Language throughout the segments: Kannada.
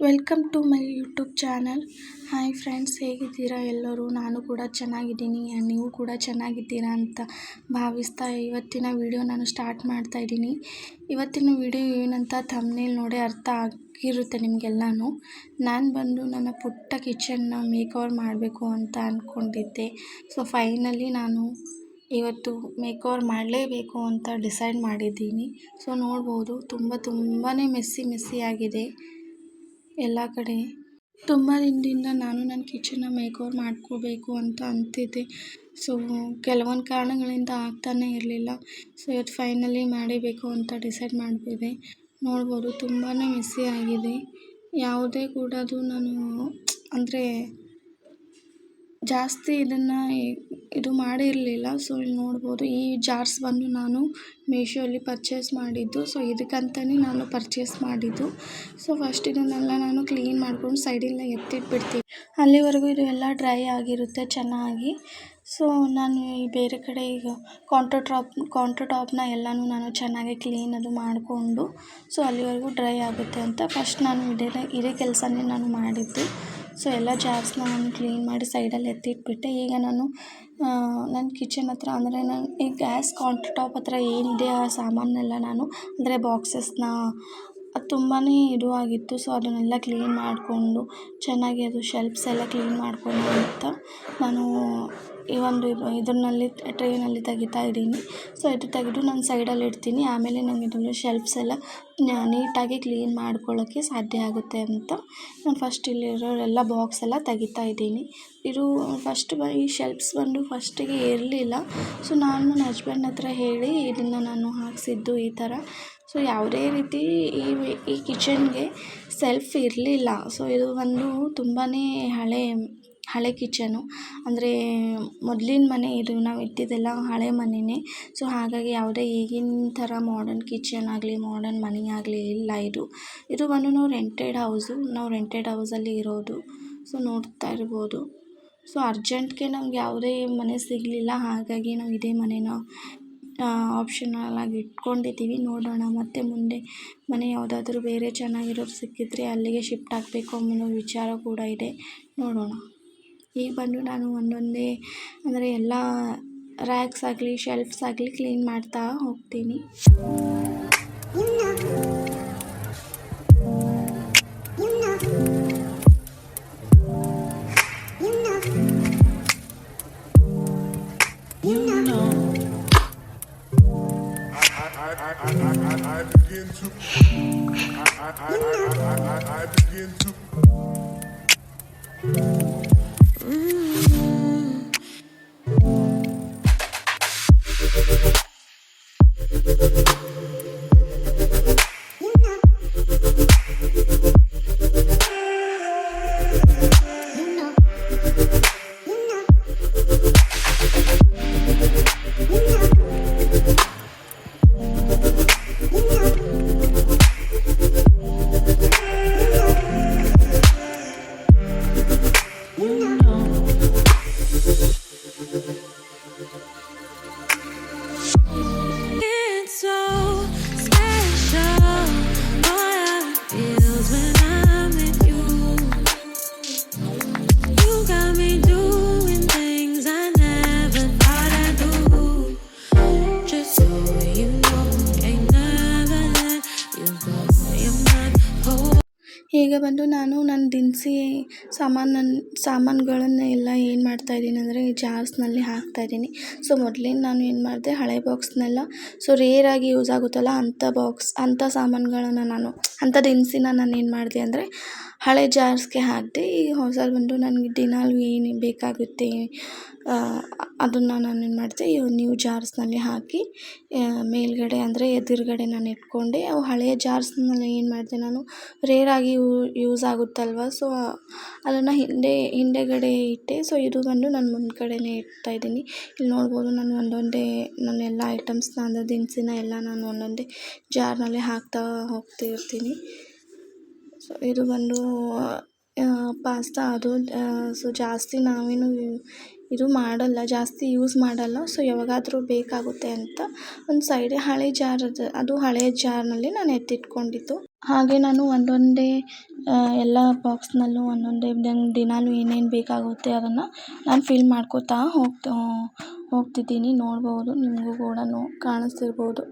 Welcome to my YouTube channel. Hi friends, ಹೇಗಿದ್ದೀರಾ ಎಲ್ಲರೂ? ನಾನು ಕೂಡ ಚೆನ್ನಾಗಿದ್ದೀನಿ, ನೀವು ಕೂಡ ಚೆನ್ನಾಗಿದ್ದೀರಾ ಅಂತ ಭಾವಿಸ್ತಾ ಇವತ್ತಿನ ವಿಡಿಯೋ ನಾನು ಸ್ಟಾರ್ಟ್ ಮಾಡ್ತಾ ಇದ್ದೀನಿ. ಇವತ್ತಿನ ವಿಡಿಯೋ ಏನಂತ ಥಂಬ್ನೇಲ್ ನೋಡಿ ಅರ್ಥ ಆಗಿರುತ್ತೆ ನಿಮಗೆಲ್ಲನೂ. ನಾನು ಬಂದು ನನ್ನ ಪುಟ್ಟ ಕಿಚನ್ನ ಮೇಕ್ ಓವರ್ ಮಾಡಬೇಕು ಅಂತ ಅಂದ್ಕೊಂಡಿದ್ದೆ. ಸೊ ಫೈನಲಿ ನಾನು ಇವತ್ತು ಮೇಕ್ ಓವರ್ ಮಾಡಲೇಬೇಕು ಅಂತ ಡಿಸೈಡ್ ಮಾಡಿದ್ದೀನಿ. ಸೊ ನೋಡ್ಬೋದು, ತುಂಬಾ ಮೆಸ್ಸಿ ಆಗಿದೆ ಎಲ್ಲ ಕಡೆ. ತುಂಬ ದಿನದಿಂದ ನಾನು ನನ್ನ ಕಿಚನ್ನ ಮೇಕ್ ಓವರ್ ಮಾಡ್ಕೋಬೇಕು ಅಂತ ಅಂತಿದ್ದೆ. ಸೊ ಕೆಲವೊಂದು ಕಾರಣಗಳಿಂದ ಆಗ್ತಾನೇ ಇರಲಿಲ್ಲ. ಸೊ ಇವತ್ತು ಫೈನಲಿ ಮಾಡಬೇಕು ಅಂತ ಡಿಸೈಡ್ ಮಾಡಿಬಿಟ್ಟೆ. ನೋಡ್ಬೋದು, ತುಂಬಾ ಮೆಸ್ಸಿ ಆಗಿದೆ. ಯಾವುದೇ ಕೂಡ ಅದು ನಾನು ಅಂದರೆ ಜಾಸ್ತಿ ಇದು ಮಾಡಿರಲಿಲ್ಲ. ಸೊ ಇಲ್ಲಿ ನೋಡ್ಬೋದು, ಈ ಜಾರ್ಸ್ ಬಂದು ನಾನು ಮೀಶೋಲ್ಲಿ ಪರ್ಚೇಸ್ ಮಾಡಿದ್ದು. ಸೊ ಇದಕ್ಕಂತಲೇ ನಾನು ಪರ್ಚೇಸ್ ಮಾಡಿದ್ದು. ಸೊ ಫಸ್ಟ್ ಇದನ್ನೆಲ್ಲ ನಾನು ಕ್ಲೀನ್ ಮಾಡ್ಕೊಂಡು ಸೈಡಿಂದ ಎತ್ತಿಟ್ಬಿಡ್ತೀನಿ. ಅಲ್ಲಿವರೆಗೂ ಇದು ಎಲ್ಲ ಡ್ರೈ ಆಗಿರುತ್ತೆ ಚೆನ್ನಾಗಿ. ಸೊ ನಾನು ಈ ಬೇರೆ ಕಡೆ ಈಗ ಕೌಂಟರ್ ಟಾಪ್ನ ಎಲ್ಲನೂ ನಾನು ಚೆನ್ನಾಗಿ ಕ್ಲೀನ್ ಅದು ಮಾಡಿಕೊಂಡು ಸೊ ಅಲ್ಲಿವರೆಗೂ ಡ್ರೈ ಆಗುತ್ತೆ ಅಂತ ಫಸ್ಟ್ ನಾನು ಇದೇ ಕೆಲಸನೇ ನಾನು ಮಾಡಿದ್ದು. ಸೊ ಎಲ್ಲ ಜಾರ್ಸ್ನ ನಾನು ಕ್ಲೀನ್ ಮಾಡಿ ಸೈಡಲ್ಲಿ ಎತ್ತಿಟ್ಬಿಟ್ಟೆ. ಈಗ ನಾನು ನನ್ನ ಕಿಚನ್ ಹತ್ರ ಅಂದರೆ ನಾನು ಈ ಗ್ಯಾಸ್ ಕೌಂಟರ್ ಟಾಪ್ ಹತ್ರ ಏನಿದೆ ಆ ಸಾಮಾನೆಲ್ಲ ನಾನು ಅಂದರೆ ಬಾಕ್ಸಸ್ನ ಅದು ತುಂಬಾ ಇದು ಆಗಿತ್ತು. ಸೊ ಅದನ್ನೆಲ್ಲ ಕ್ಲೀನ್ ಮಾಡಿಕೊಂಡು ಚೆನ್ನಾಗಿ ಅದು ಶೆಲ್ಫ್ಸ್ ಎಲ್ಲ ಕ್ಲೀನ್ ಮಾಡಿಕೊಂಡು ಅಂತ ನಾನು ಈ ಒಂದು ಇದರಲ್ಲಿ ಟ್ರೇನಲ್ಲಿ ತೆಗಿತಾ ಇದ್ದೀನಿ. ಸೊ ಇದು ತೆಗೆದು ನಾನು ಸೈಡಲ್ಲಿ ಇಡ್ತೀನಿ. ಆಮೇಲೆ ನಾನು ಇದನ್ನು ಶೆಲ್ಫ್ಸ್ ಎಲ್ಲ ನೀಟಾಗಿ ಕ್ಲೀನ್ ಮಾಡ್ಕೊಳ್ಳೋಕ್ಕೆ ಸಾಧ್ಯ ಆಗುತ್ತೆ ಅಂತ ನಾನು ಫಸ್ಟ್ ಇಲ್ಲಿರೋ ಎಲ್ಲ ಬಾಕ್ಸ್ ಎಲ್ಲ ತೆಗಿತಾ ಇದ್ದೀನಿ. ಇದು ಈ ಶೆಲ್ಫ್ಸ್ ಬಂದು ಫಸ್ಟಿಗೆ ಇರಲಿಲ್ಲ. ಸೊ ನಾನು ನನ್ನ ಹಸ್ಬೆಂಡ್ ಹತ್ರ ಹೇಳಿ ಇದನ್ನು ನಾನು ಹಾಕ್ಸಿದ್ದು ಈ ಥರ. ಸೊ ಯಾವುದೇ ರೀತಿ ಈ ಕಿಚನ್ಗೆ ಸೆಲ್ಫ್ ಇರಲಿಲ್ಲ. ಸೊ ಇದು ಒಂದು ತುಂಬಾ ಹಳೆ ಕಿಚನು, ಅಂದರೆ ಮೊದಲಿನ ಮನೆ ಇದು. ನಾವು ಇಟ್ಟಿದ್ದೆಲ್ಲ ಹಳೆ ಮನೆಯೇ. ಸೊ ಹಾಗಾಗಿ ಯಾವುದೇ ಈಗಿನ ಥರ ಮಾಡರ್ನ್ ಕಿಚನ್ ಆಗಲಿ ಮಾಡರ್ನ್ ಮನೆ ಆಗಲಿ ಇಲ್ಲ. ಇದು ಬಂದು ನಾವು ರೆಂಟೆಡ್ ಹೌಸಲ್ಲಿ ಇರೋದು. ಸೊ ನೋಡ್ತಾ ಇರ್ಬೋದು. ಸೊ ಅರ್ಜೆಂಟ್ಗೆ ನಮ್ಗೆ ಯಾವುದೇ ಮನೆ ಸಿಗಲಿಲ್ಲ. ಹಾಗಾಗಿ ನಾವು ಇದೇ ಮನೇನ ಆಪ್ಷನಲ್ ಆಗಿ ಇಟ್ಕೊಂಡಿದ್ದೀವಿ. ನೋಡೋಣ ಮತ್ತೆ ಮುಂದೆ ಮನೆ ಯಾವುದಾದ್ರೂ ಬೇರೆ ಚೆನ್ನಾಗಿರೋದು ಸಿಕ್ಕಿದ್ರೆ ಅಲ್ಲಿಗೆ ಶಿಫ್ಟ್ ಆಗಬೇಕು ಅನ್ನೋ ವಿಚಾರ ಕೂಡ ಇದೆ. ನೋಡೋಣ. ಈಗ ಬಂದು ನಾನು ಒಂದೊಂದೇ ಅಂದರೆ ಎಲ್ಲ ರ್ಯಾಕ್ಸ್ ಆಗಲಿ ಶೆಲ್ಫ್ಸ್ ಆಗಲಿ ಕ್ಲೀನ್ ಮಾಡ್ತಾ ಹೋಗ್ತೀನಿ. ಈಗ ಬಂದು ನಾನು ನನ್ನ ದಿನಸಿ ಸಾಮಾನುಗಳನ್ನ ಎಲ್ಲ ಏನು ಮಾಡ್ತಾಯಿದ್ದೀನಿ ಅಂದರೆ ಈ ಜಾರ್ಸ್ನಲ್ಲಿ ಹಾಕ್ತಾಯಿದ್ದೀನಿ. ಸೊ ಮೊದಲಿನ ನಾನು ಏನು ಮಾಡಿದೆ, ಹಳೆ ಬಾಕ್ಸ್ನೆಲ್ಲ ಸೊ ರೇರಾಗಿ ಯೂಸ್ ಆಗುತ್ತಲ್ಲ ಅಂಥ ಸಾಮಾನುಗಳನ್ನು ಅಂಥ ದಿನಸಿನ ನಾನು ಏನು ಮಾಡಿದೆ ಅಂದರೆ ಹಳೆ ಜಾರ್ಸ್ಗೆ ಹಾಕಿದೆ. ಈಗ ಹೊಸದು ಬಂದು ನನಗೆ ದಿನಾಲು ಏನು ಬೇಕಾಗುತ್ತೆ ಅದನ್ನು ನಾನು ಏನು ಮಾಡಿದೆ, ಈ ನ್ಯೂ ಜಾರ್ಸ್ನಲ್ಲಿ ಹಾಕಿ ಮೇಲ್ಗಡೆ ಅಂದರೆ ಎದುರುಗಡೆ ನಾನು ಇಟ್ಕೊಂಡೆ. ಅವು ಹಳೆಯ ಜಾರ್ಸ್ನಲ್ಲಿ ಏನು ಮಾಡಿದೆ, ನಾನು ರೇರಾಗಿ ಯೂಸ್ ಆಗುತ್ತಲ್ವ. ಸೊ ಅದನ್ನು ಹಿಂದೆಗಡೆ ಇಟ್ಟೆ. ಸೊ ಇದು ಬಂದು ನಾನು ಮುಂದ್ಗಡೆನೇ ಇಡ್ತಾಯಿದ್ದೀನಿ. ಇಲ್ಲಿ ನೋಡ್ಬೋದು, ನಾನು ಒಂದೊಂದೇ ನನ್ನ ಎಲ್ಲ ಐಟಮ್ಸ್ನ ಅಂದರೆ ದಿನಸಿನ ಎಲ್ಲ ನಾನು ಒಂದೊಂದೇ ಜಾರ್ನಲ್ಲಿ ಹಾಕ್ತಾ ಹೋಗ್ತಿರ್ತೀನಿ. ಸೊ ಇದು ಬಂದು ಪಾಸ್ತಾ ಅದು. ಸೊ ಜಾಸ್ತಿ ನಾವೇನು ಇದು ಮಾಡಲ್ಲ, ಜಾಸ್ತಿ ಯೂಸ್ ಮಾಡಲ್ಲ. ಸೊ ಯಾವಾಗಾದರೂ ಬೇಕಾಗುತ್ತೆ ಅಂತ ಒಂದು ಸೈಡ್ ಹಳೆ ಜಾರ್ ಅದು ಹಳೆಯ ಜಾರ್ನಲ್ಲಿ ನಾನು ಎತ್ತಿಟ್ಕೊಂಡಿದ್ದು. ಹಾಗೆ ನಾನು ಒಂದೊಂದೇ ಎಲ್ಲ ಬಾಕ್ಸ್ನಲ್ಲೂ ಒಂದೊಂದೇ ದಿನಾಲೂ ಏನೇನು ಬೇಕಾಗುತ್ತೆ ಅದನ್ನು ನಾನು ಫಿಲ್ ಮಾಡ್ಕೋತಾ ಹೋಗ್ತಿದ್ದೀನಿ. ನೋಡ್ಬೋದು, ನಿಮಗೂ ಕೂಡ ಕಾಣಿಸ್ತಿರ್ಬೋದು.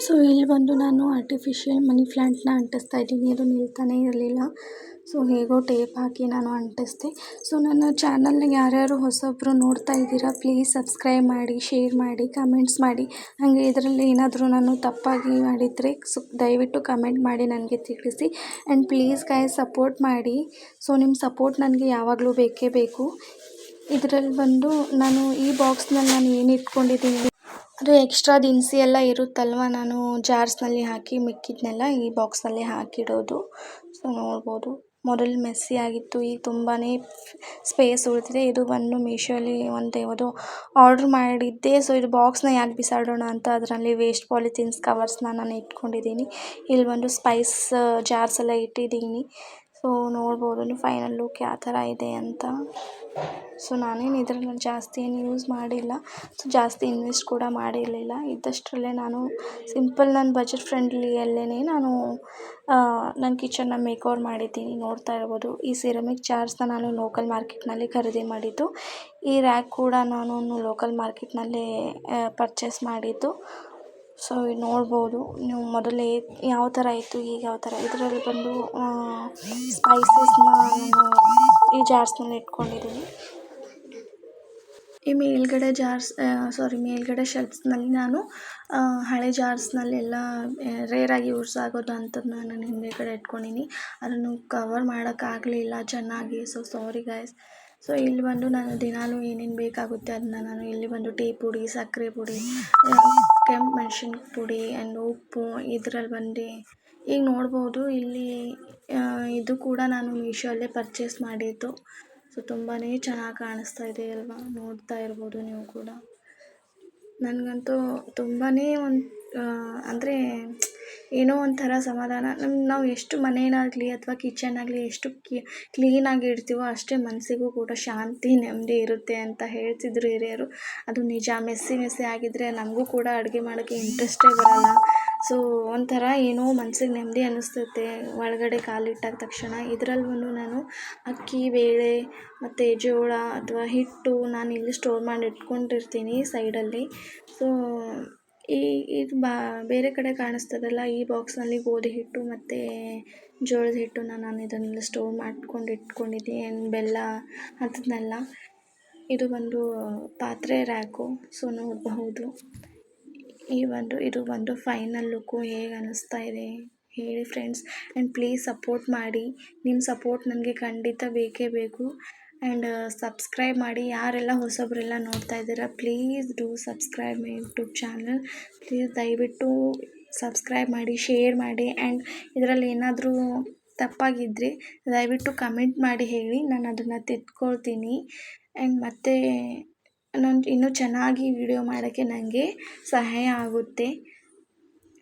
ಸೊ ಇಲ್ಲಿ ಬಂದು ನಾನು ಆರ್ಟಿಫಿಷಿಯಲ್ ಮನಿ ಪ್ಲ್ಯಾಂಟ್ನ ಅಂಟಿಸ್ತಾ ಇದ್ದೀನಿ. ಅದು ನಿಲ್ತಾನೇ ಇರಲಿಲ್ಲ. ಸೊ ಹೇಗೋ ಟೇಪ್ ಹಾಕಿ ನಾನು ಅಂಟಿಸ್ದೆ. ಸೊ ನನ್ನ ಚಾನಲ್ನ ಯಾರ್ಯಾರು ಹೊಸಬ್ರು ನೋಡ್ತಾ ಇದ್ದೀರಾ, ಪ್ಲೀಸ್ ಸಬ್ಸ್ಕ್ರೈಬ್ ಮಾಡಿ, ಶೇರ್ ಮಾಡಿ, ಕಮೆಂಟ್ಸ್ ಮಾಡಿ. ಹಾಗೆ ಇದರಲ್ಲಿ ಏನಾದರೂ ನಾನು ತಪ್ಪಾಗಿ ಮಾಡಿದರೆ ದಯವಿಟ್ಟು ಕಮೆಂಟ್ ಮಾಡಿ ನನಗೆ ತಿಳಿಸಿ. ಆ್ಯಂಡ್ ಪ್ಲೀಸ್ ಗಾಯ್ಸ್ ಸಪೋರ್ಟ್ ಮಾಡಿ. ಸೊ ನಿಮ್ಮ ಸಪೋರ್ಟ್ ನನಗೆ ಯಾವಾಗಲೂ ಬೇಕೇ ಬೇಕು. ಇದರಲ್ಲಿ ಬಂದು ನಾನು ಈ ಬಾಕ್ಸ್ನಲ್ಲಿ ನಾನು ಏನು ಇಟ್ಕೊಂಡಿದ್ದೀನಿ ಅದು ಎಕ್ಸ್ಟ್ರಾ ದಿನಸಿ ಎಲ್ಲ ಇರುತ್ತಲ್ವ, ನಾನು ಜಾರ್ಸ್ನಲ್ಲಿ ಹಾಕಿ ಮಿಕ್ಕಿದ್ನೆಲ್ಲ ಈ ಬಾಕ್ಸ್ನಲ್ಲಿ ಹಾಕಿಡೋದು. ಸೊ ನೋಡ್ಬೋದು, ಮೊದಲು ಮೆಸ್ಸಿ ಆಗಿತ್ತು, ಈಗ ತುಂಬಾ ಸ್ಪೇಸ್ ಉಳಿದಿದೆ. ಇದು ಬಂದು ಮೀಶೋಲಿ ಒಂದು ಯಾವುದೋ ಆರ್ಡ್ರ್ ಮಾಡಿದ್ದೆ. ಸೊ ಇದು ಬಾಕ್ಸ್ನ ಯಾಕೆ ಬಿಸಾಡೋಣ ಅಂತ ಅದರಲ್ಲಿ ವೇಸ್ಟ್ ಪಾಲಿಥೀನ್ಸ್ ಕವರ್ಸ್ನ ನಾನು ಇಟ್ಕೊಂಡಿದ್ದೀನಿ. ಇಲ್ಲಿ ಬಂದು ಸ್ಪೈಸ್ ಜಾರ್ಸ್ ಎಲ್ಲ ಇಟ್ಟಿದ್ದೀನಿ. ಸೊ ನೋಡ್ಬೋದು ಫೈನಲ್ ಲುಕ್ ಯಾವ ಥರ ಇದೆ ಅಂತ. ಸೊ ನಾನೇನು ಇದರಲ್ಲಿ ಜಾಸ್ತಿ ಏನು ಯೂಸ್ ಮಾಡಿಲ್ಲ. ಸೊ ಜಾಸ್ತಿ ಇನ್ವೆಸ್ಟ್ ಕೂಡ ಮಾಡಿರಲಿಲ್ಲ. ಇದ್ದಷ್ಟರಲ್ಲೇ ನಾನು ಸಿಂಪಲ್ ನನ್ನ ಬಜೆಟ್ ಫ್ರೆಂಡ್ಲಿಯಲ್ಲೇ ನಾನು ನನ್ನ ಕಿಚನ್ನ ಮೇಕ್ ಓವರ್ ಮಾಡಿದ್ದೀನಿ. ನೋಡ್ತಾ ಇರ್ಬೋದು, ಈ ಸಿರಮಿಕ್ ಜಾರ್ಸ್ನ ನಾನು ಲೋಕಲ್ ಮಾರ್ಕೆಟ್ನಲ್ಲಿ ಖರೀದಿ ಮಾಡಿದ್ದು. ಈ ರ್ಯಾಕ್ ಕೂಡ ನಾನು ಲೋಕಲ್ ಮಾರ್ಕೆಟ್ನಲ್ಲೇ ಪರ್ಚೇಸ್ ಮಾಡಿದ್ದು. ಸೊ ನೋಡ್ಬೋದು ನೀವು ಮೊದಲೇ ಯಾವ ಥರ ಇತ್ತು, ಈಗ ಯಾವ ಥರ. ಇದರಲ್ಲಿ ಬಂದು ಸ್ಪೈಸಸ್ನ ನಾನು ಈ ಜಾರ್ಸ್ನಲ್ಲಿ ಇಟ್ಕೊಂಡಿದ್ದೀನಿ. ಈ ಮೇಲ್ಗಡೆ ಶೆಲ್ಫ್ಸ್ನಲ್ಲಿ ನಾನು ಹಳೆ ಜಾರ್ಸ್ನಲ್ಲೆಲ್ಲ ರೇರಾಗಿ ಯೂಸ್ ಆಗೋದು ಅಂಥದ್ದನ್ನ ನಾನು ಹಿಂದೆಗಡೆ ಇಟ್ಕೊಂಡಿನಿ. ಅದನ್ನು ಕವರ್ ಮಾಡೋಕ್ಕಾಗಲಿಲ್ಲ ಚೆನ್ನಾಗಿ. So sorry guys. ಸೊ ಇಲ್ಲಿ ಬಂದು ನಾನು ದಿನಾಲೂ ಏನೇನು ಬೇಕಾಗುತ್ತೆ ಅದನ್ನ ನಾನು ಇಲ್ಲಿ ಬಂದು ಟೀ ಪುಡಿ, ಸಕ್ಕರೆ ಪುಡಿ, ಕೆಂಪು ಮೆಣಸಿನ ಪುಡಿ ಆ್ಯಂಡ್ ಉಪ್ಪು ಇದರಲ್ಲಿ ಬಂದು ಈಗ ನೋಡ್ಬೋದು. ಇಲ್ಲಿ ಇದು ಕೂಡ ನಾನು ಮೀಶೋಲ್ಲೇ ಪರ್ಚೇಸ್ ಮಾಡಿದ್ದು. ಸೊ ತುಂಬಾ ಚೆನ್ನಾಗಿ ಕಾಣಿಸ್ತಾ ಇದೆ ಅಲ್ವಾ, ನೋಡ್ತಾ ಇರ್ಬೋದು ನೀವು ಕೂಡ. ನನಗಂತೂ ತುಂಬಾ ಅಂದರೆ ಏನೋ ಒಂಥರ ಸಮಾಧಾನ. ನಾವು ಎಷ್ಟು ಮನೇನಾಗಲಿ ಅಥವಾ ಕಿಚನ್ ಆಗಲಿ ಎಷ್ಟು ಕ್ಲೀನಾಗಿ ಇಡ್ತೀವೋ ಅಷ್ಟೇ ಮನಸ್ಸಿಗೂ ಕೂಡ ಶಾಂತಿ, ನೆಮ್ಮದಿ ಇರುತ್ತೆ ಅಂತ ಹೇಳ್ತಿದ್ರು ಹಿರಿಯರು. ಅದು ನಿಜ. ಮೆಸ್ಸಿ ಆಗಿದ್ದರೆ ನಮಗೂ ಕೂಡ ಅಡುಗೆ ಮಾಡೋಕ್ಕೆ ಇಂಟ್ರೆಸ್ಟೇ ಬರೋಲ್ಲ. ಸೊ ಒಂಥರ ಏನೋ ಮನ್ಸಿಗೆ ನೆಮ್ಮದಿ ಅನ್ನಿಸ್ತೈತೆ ಒಳಗಡೆ ಕಾಲಿಟ್ಟಾದ ತಕ್ಷಣ. ಇದರಲ್ಲಿ ಬಂದು ನಾನು ಅಕ್ಕಿ, ಬೇಳೆ ಮತ್ತು ಜೋಳ ಅಥವಾ ಹಿಟ್ಟು ನಾನು ಇಲ್ಲಿ ಸ್ಟೋರ್ ಮಾಡಿ ಇಟ್ಕೊಂಡಿರ್ತೀನಿ ಸೈಡಲ್ಲಿ. ಸೊ ಇದು ಬೇರೆ ಕಡೆ ಕಾಣಿಸ್ತದಲ್ಲ, ಈ ಬಾಕ್ಸ್ನಲ್ಲಿ ಗೋಧಿ ಹಿಟ್ಟು ಮತ್ತು ಜೋಳದ ಹಿಟ್ಟನ್ನ ನಾನು ಇದನ್ನೆಲ್ಲ ಸ್ಟೋರ್ ಮಾಡ್ಕೊಂಡು ಇಟ್ಕೊಂಡಿದ್ದೀನಿ. ಬೆಲ್ಲ ಅಂಥದ್ದನ್ನೆಲ್ಲ. ಇದು ಬಂದು ಪಾತ್ರೆ ರ್ಯಾಕು. ಸೊ ನೋಡಬಹುದು ಇದು ಬಂದು ಫೈನಲ್ ಲುಕ್ಕು. ಹೇಗೆ ಅನ್ನಿಸ್ತಾ ಇದೆ ಹೇಳಿ ಫ್ರೆಂಡ್ಸ್. ಆ್ಯಂಡ್ ಪ್ಲೀಸ್ ಸಪೋರ್ಟ್ ಮಾಡಿ. ನಿಮ್ಮ ಸಪೋರ್ಟ್ ನನಗೆ ಖಂಡಿತ ಬೇಕೇ ಬೇಕು. ಆ್ಯಂಡ್ ಸಬ್ಸ್ಕ್ರೈಬ್ ಮಾಡಿ. ಯಾರೆಲ್ಲ ಹೊಸಬರೆಲ್ಲ ನೋಡ್ತಾ ಇದ್ದೀರಾ, please do subscribe my YouTube channel. Please ದಯವಿಟ್ಟು ಸಬ್ಸ್ಕ್ರೈಬ್ ಮಾಡಿ, ಶೇರ್ ಮಾಡಿ. ಆ್ಯಂಡ್ ಇದರಲ್ಲಿ ಏನಾದರೂ ತಪ್ಪಾಗಿದ್ದರೆ ದಯವಿಟ್ಟು ಕಮೆಂಟ್ ಮಾಡಿ ಹೇಳಿ, ನಾನು ಅದನ್ನು ತಿದ್ಕೊಳ್ತೀನಿ. ಆ್ಯಂಡ್ ಮತ್ತು ನಾನು ಇನ್ನೂ ಚೆನ್ನಾಗಿ ವಿಡಿಯೋ ಮಾಡೋಕ್ಕೆ ನನಗೆ ಸಹಾಯ ಆಗುತ್ತೆ.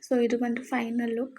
ಸೊ ಇದು ಬಂದು ಫೈನಲ್ ಲುಕ್.